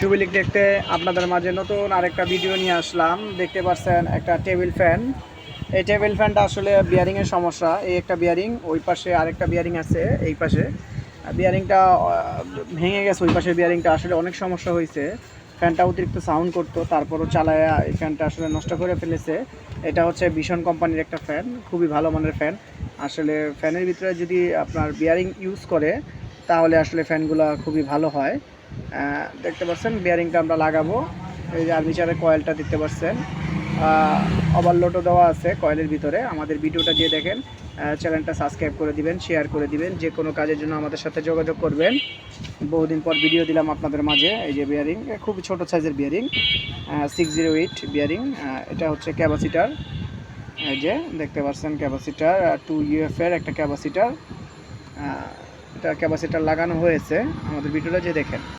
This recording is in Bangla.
শুভ ইলেকট্রিকে আপনাদের মাঝে নতুন আরেকটা ভিডিও নিয়ে আসলাম। দেখতে পাচ্ছেন একটা টেবিল ফ্যান। এই টেবিল ফ্যানটা আসলে বিয়ারিংয়ের সমস্যা। এই একটা বিয়ারিং, ওই পাশে আরেকটা বিয়ারিং আছে, এই পাশে বিয়ারিংটা ভেঙে গেছে। ওই পাশের বিয়ারিংটা আসলে অনেক সমস্যা হয়েছে। ফ্যানটা অতিরিক্ত সাউন্ড করতো, তারপরও চালায় এই ফ্যানটা আসলে নষ্ট করে ফেলেছে। এটা হচ্ছে ভীষণ কোম্পানির একটা ফ্যান, খুবই ভালো মানের ফ্যান। আসলে ফ্যানের ভিতরে যদি আপনার বিয়ারিং ইউজ করে তাহলে আসলে ফ্যানগুলো খুবই ভালো হয়। দেখতে পাচ্ছেন বিয়ারিংটা আমরা লাগাবো। এই যে আর্মিচারের কয়েলটা দেখতে পাচ্ছেন, ওভারলোডও দেওয়া আছে কয়েলের ভিতরে। আমাদের ভিডিওটা দিয়ে দেখেন, চ্যানেলটা সাবস্ক্রাইব করে দিবেন, শেয়ার করে দিবেন। যে কোনো কাজের জন্য আমাদের সাথে যোগাযোগ করবেন। বহুদিন পর ভিডিও দিলাম আপনাদের মাঝে। এই যে বিয়ারিং, খুবই ছোট সাইজের বিয়ারিং, 608 বিয়ারিং। এটা হচ্ছে ক্যাপাসিটার। এই যে দেখতে পাচ্ছেন ক্যাপাসিটার, 2 UF এর একটা ক্যাপাসিটার। এটা ক্যাপাসিটার লাগানো হয়েছে। আমাদের ভিডিওটা যে দেখেন।